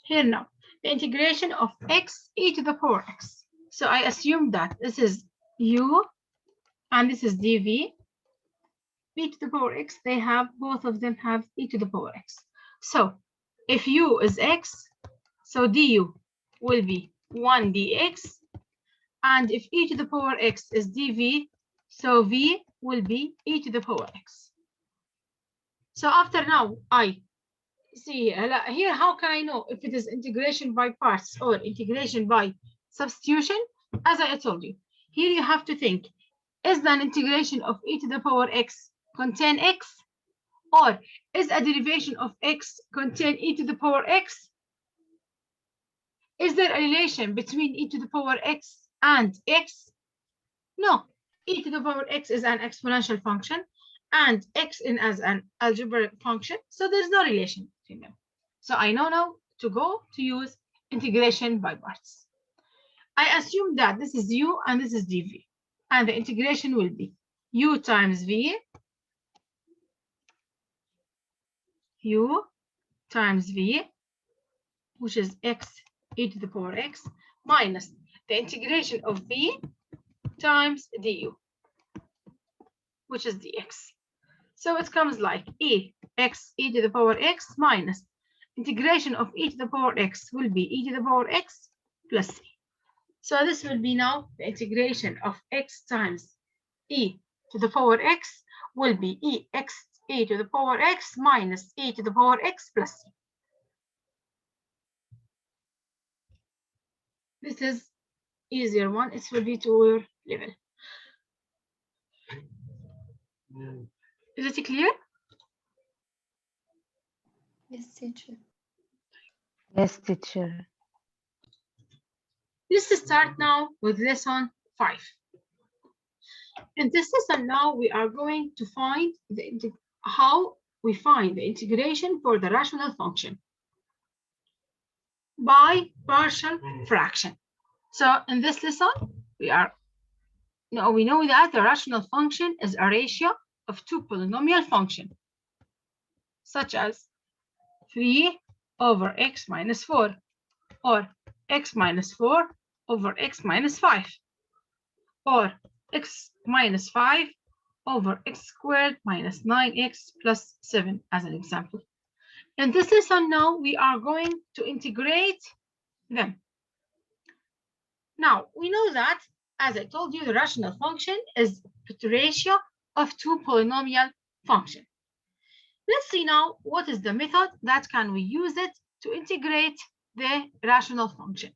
Here now, the integration of x e to the power x. So I assume that this is u and this is dv. E to the power x, they have, both of them have e to the power x. So if u is x, so du will be 1 dx. And if e to the power x is dv, so v will be e to the power x. So after now, I see here, how can I know if it is integration by parts or integration by substitution? As I told you, here you have to think, is an integration of e to the power x contain x? Or is a derivation of x contain e to the power x? Is there a relation between e to the power x and x? No. E to the power x is an exponential function and x in as an algebraic function, so there's no relation between them. So I know now to use integration by parts. I assume that this is u and this is dv, and the integration will be u times v, u times v, which is x e to the power x, minus the integration of v times du, which is dx. So it comes like x e to the power x minus integration of e to the power x will be e to the power x plus c. So this will be now the integration of x times e to the power x will be e to the power x minus e to the power x plus c. This is easier one. It will be to your level. Is it clear? Yes, teacher. Yes, teacher. Let's start now with lesson 5. In this lesson now, we are going to find how we find the integration for the rational function by partial fraction. So in this lesson, we know that the rational function is a ratio of two polynomial functions, such as 3 over x minus 4, or x minus 4 over x minus 5, or x minus 5 over x squared minus 9x plus 7 as an example. In this lesson now, we are going to integrate them. Now, we know that, as I told you, the rational function is the ratio of two polynomial functions. Let's see now what is the method that can we use it to integrate the rational function.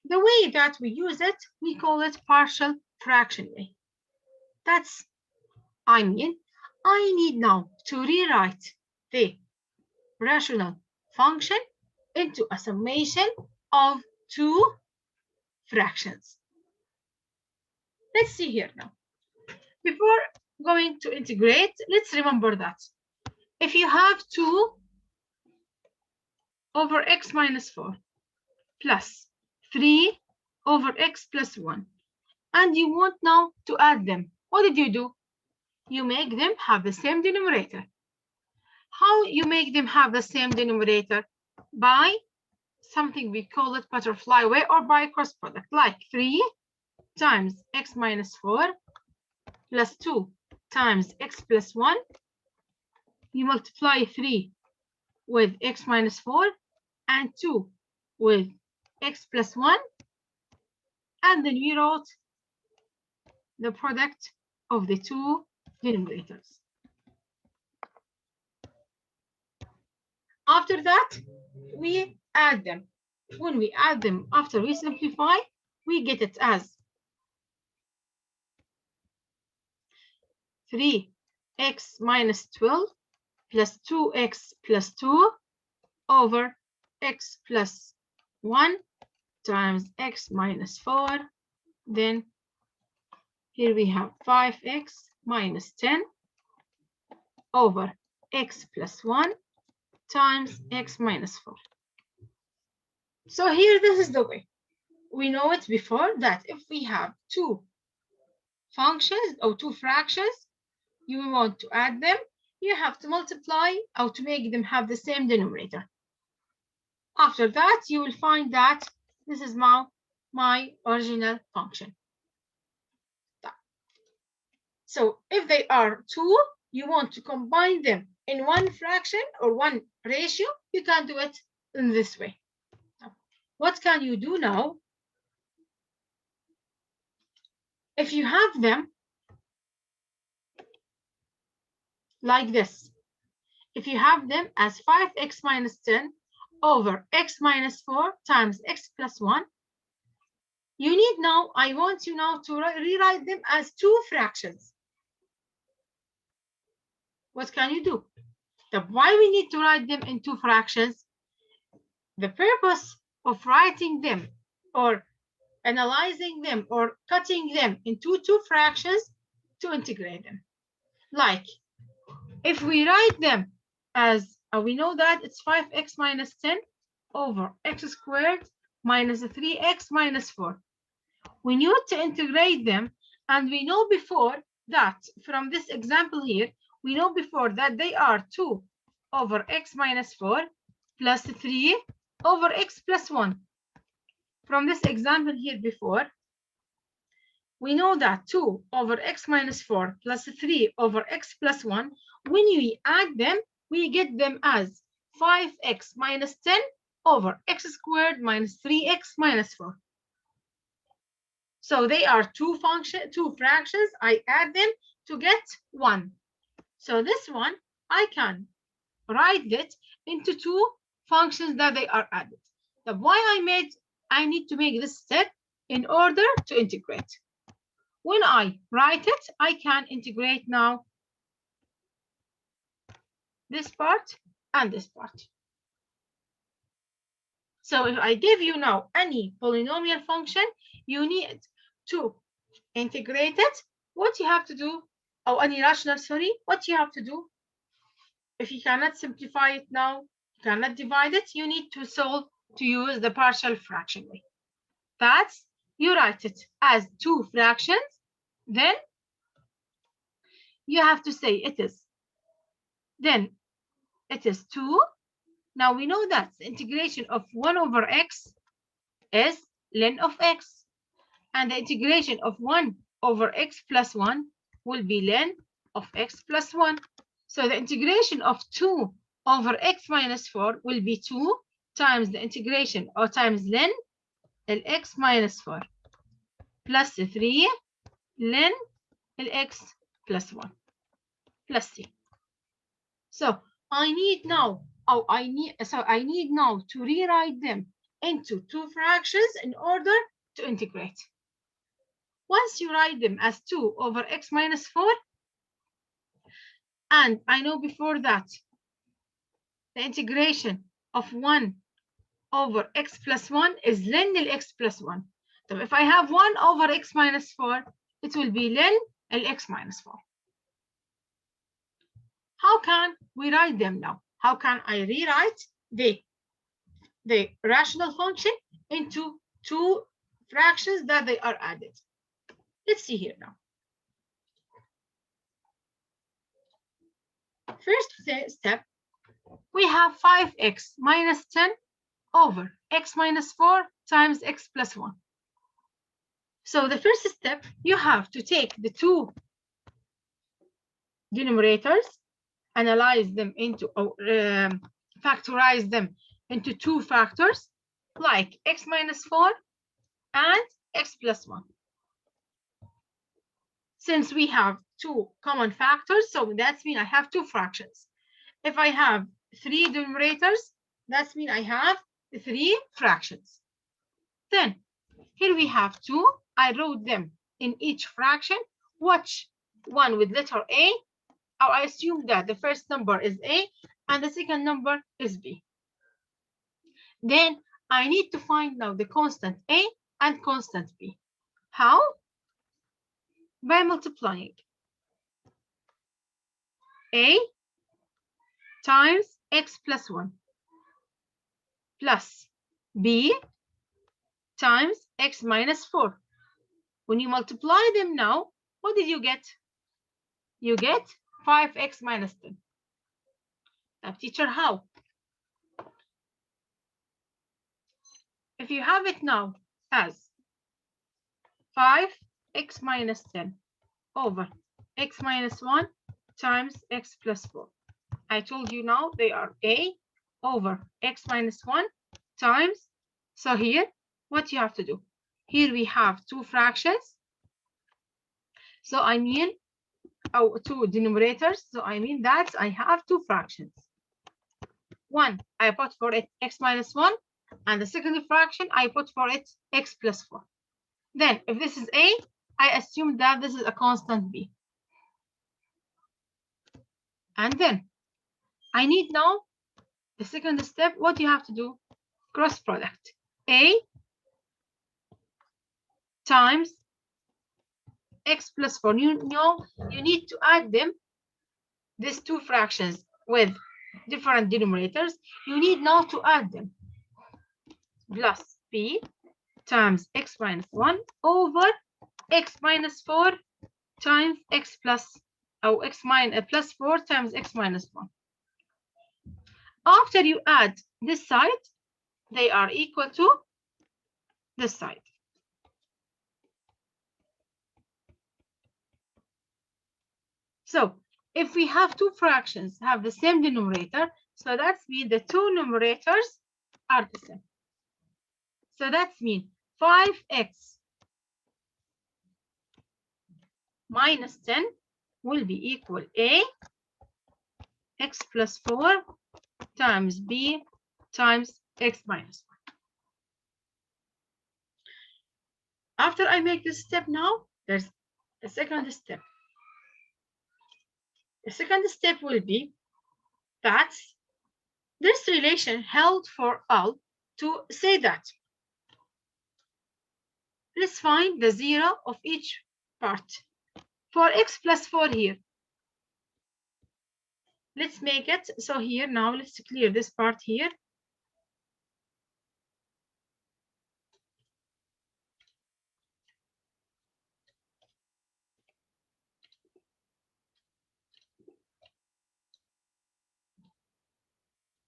The way that we use it, we call it partial fraction way. I need now to rewrite the rational function into a summation of two fractions. Let's see here now. Before going to integrate, let's remember that if you have 2 over x minus 4 plus 3 over x plus 1, and you want now to add them, what did you do? You make them have the same denominator. How you make them have the same denominator? By something we call it butterfly way, or by cross product, like 3 times x minus 4 plus 2 times x plus 1. You multiply 3 with x minus 4 and 2 with x plus 1, and then we wrote the product of the two denominators. After that, we add them. When we add them, after we simplify, we get it as 3x minus 12 plus 2x plus 2 over x plus 1 times x minus 4. Then here we have 5x minus 10 over x plus 1 times x minus 4. So here, this is the way. We know it before that if we have two functions or two fractions, you want to add them, you have to multiply or to make them have the same denominator. After that, you will find that this is my original function. So if they are 2, you want to combine them in one fraction or one ratio, you can do it in this way. What can you do now? If you have them like this, if you have them as 5x minus 10 over x minus 4 times x plus 1, you need now, I want you now to rewrite them as 2 fractions. What can you do? Why we need to write them in 2 fractions? The purpose of writing them or analyzing them or cutting them into 2 fractions to integrate them. Like if we write them as, we know that it's 5x minus 10 over x squared minus 3x minus 4. We need to integrate them, and we know before that from this example here, we know before that they are 2 over x minus 4 plus 3 over x plus 1. From this example here before, we know that 2 over x minus 4 plus 3 over x plus 1, when we add them, we get them as 5x minus 10 over x squared minus 3x minus 4. So they are 2 fractions. I add them to get 1. So this one, I can write it into 2 functions that they are added. Why I need to make this step in order to integrate. When I write it, I can integrate now this part and this part. So if I give you now any polynomial function, you need to integrate it. What you have to do, or any rational, sorry, what you have to do, if you cannot simplify it now, you cannot divide it, you need to solve to use the partial fraction way. That's, you write it as 2 fractions, then you have to say it is, then it is 2. Now we know that the integration of 1 over x is ln of x, and the integration of 1 over x plus 1 will be ln of x plus 1. So the integration of 2 over x minus 4 will be 2 times the integration, or times ln x minus 4 plus 3 ln x plus 1 plus c. So I need now to rewrite them into 2 fractions in order to integrate. Once you write them as 2 over x minus 4, and I know before that the integration of 1 over x plus 1 is ln x plus 1. So if I have 1 over x minus 4, it will be ln x minus 4. How can we write them now? How can I rewrite the rational function into 2 fractions that they are added? Let's see here now. First step, we have 5x minus 10 over x minus 4 times x plus 1. So the first step, you have to take the 2 denominators, analyze them into, factorize them into 2 factors, like x minus 4 and x plus 1. Since we have 2 common factors, so that means I have 2 fractions. If I have 3 denominators, that means I have 3 fractions. Then here we have 2. I wrote them in each fraction. Watch one with letter A. I assume that the first number is A and the second number is B. Then I need to find now the constant A and constant B. How? By multiplying A times x plus 1 plus B times x minus 4. When you multiply them now, what did you get? You get 5x minus 10. Now, teacher, how? if you have it now as 5x minus 10 over x minus 1 times x plus 4. I told you now they are a over x minus 1 times. So here, what you have to do? Here we have two fractions. So I mean, two denominators. So I mean that I have two fractions. One, I put for it x minus 1, and the second fraction, I put for it x plus 4. Then, if this is a, I assume that this is a constant b. And then, I need now the second step. What you have to do? Cross product. A times x plus 4. You know, you need to add them, these two fractions with different denominators. You need now to add them. Plus b times x minus 1 over x minus 4 times x plus, or x minus plus 4 times x minus 1. After you add this side, they are equal to this side. So if we have two fractions have the same denominator, so that means the two numerators are the same. So that means 5x minus 10 will be equal a x plus 4 times b times x minus 1. After I make this step now, there's a second step. The second step will be that this relation held for all to say that. Let's find the 0 of each part. For x plus 4 here, let's make it, so here now let's clear this part here.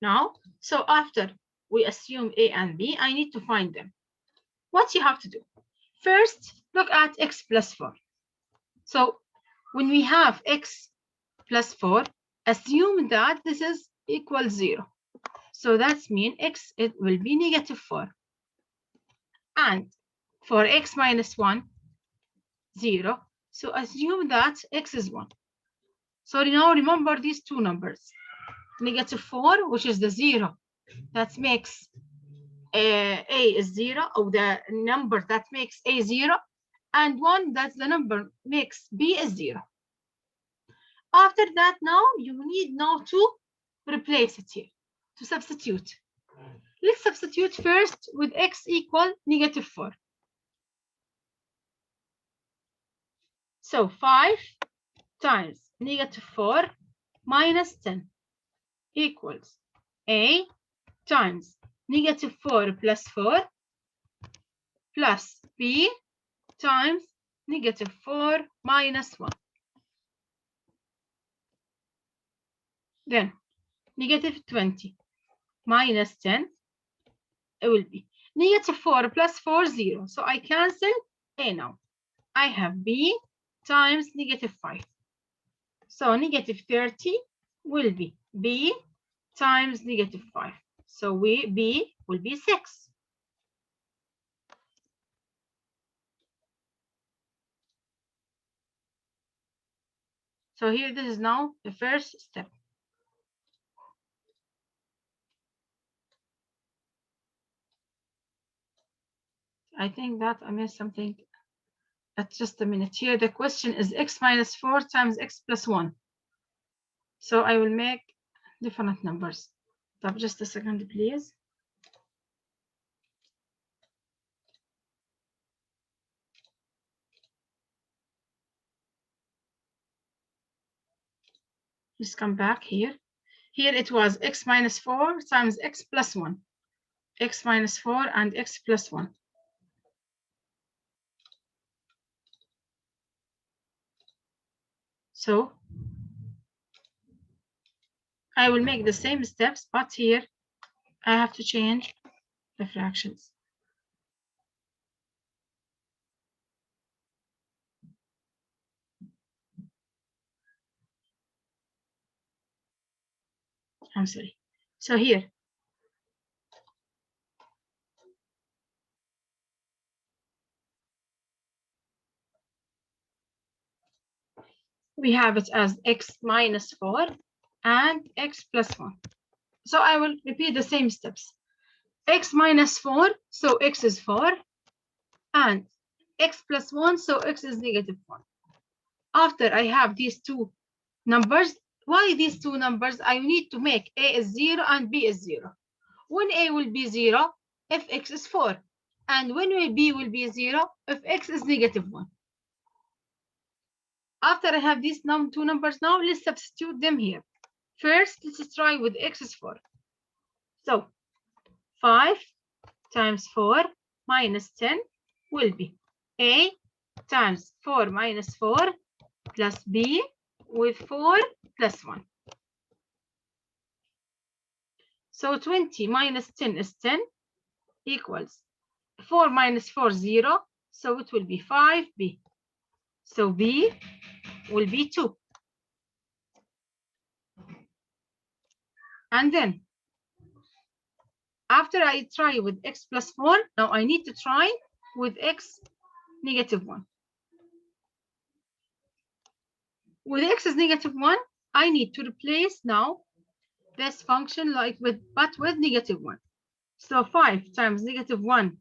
Now, so after we assume a and b, I need to find them. What you have to do? First, look at x plus 4. So when we have x plus 4, assume that this is equal 0. So that means x, it will be negative 4. And for x minus 1, 0. So assume that x is 1. So now remember these two numbers. Negative 4, which is the 0. That makes a is 0, or the number that makes a 0. And 1, that's the number makes b is 0. After that, now you need now to replace it here, to substitute. Let's substitute first with x equal negative 4. So 5 times negative 4 minus 10 equals a times negative 4 plus 4 plus b times negative 4 minus 1. Then negative 20 minus 10, it will be negative 4 plus 4, 0. So I cancel a now. I have b times negative 5. So negative 30 will be b times negative 5. So b will be 6. So here, this is now the first step. I think that I missed something. Just a minute here. The question is x minus 4 times x plus 1. So I will make different numbers. Stop just a second, please. Let's come back here. Here it was x minus 4 times x plus 1. X minus 4 and x plus 1. So I will make the same steps, but here I have to change the fractions. I'm sorry. So here, we have it as x minus 4 and x plus 1. So I will repeat the same steps. X minus 4, so x is 4, and x plus 1, so x is negative 1. After I have these two numbers, why these two numbers? I need to make a is 0 and b is 0. When a will be 0, if x is 4, and when b will be 0, if x is negative 1. After I have these two numbers now, let's substitute them here. First, let's try with x is 4. So 5 times 4 minus 10 will be a times 4 minus 4 plus b with 4 plus 1. So 20 minus 10 is 10 equals 4 minus 4, 0. So it will be 5b. So b will be 2. And then after I try with x plus 4, now I need to try with x negative 1. With x is negative 1, I need to replace now this function but with negative 1. So 5 times negative 1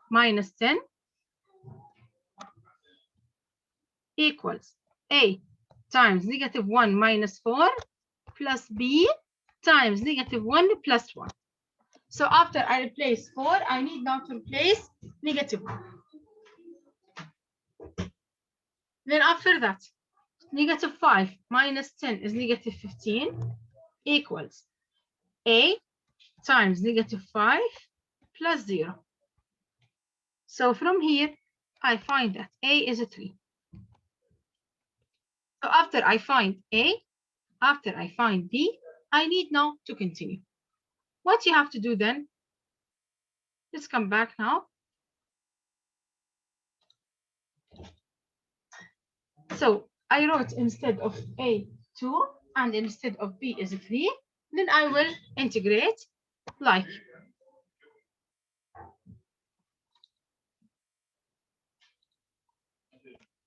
minus 10 equals a times negative 1 minus 4 plus b times negative 1 plus 1. So after I replace 4, I need now to replace negative 1. Then after that, negative 5 minus 10 is negative 15 equals a times negative 5 plus 0. So from here, I find that a is a 3. So after I find a, after I find b, I need now to continue. What you have to do then, let's come back now. So I wrote instead of a 2 and instead of b is 3, then I will integrate like.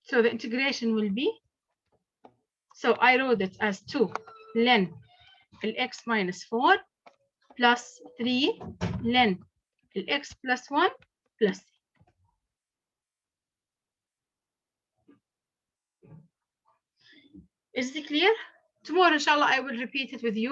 So the integration will be, so I wrote it as 2 ln x minus 4 plus 3 ln x plus 1 plus. Is it clear? Tomorrow, inshallah, I will repeat it with you.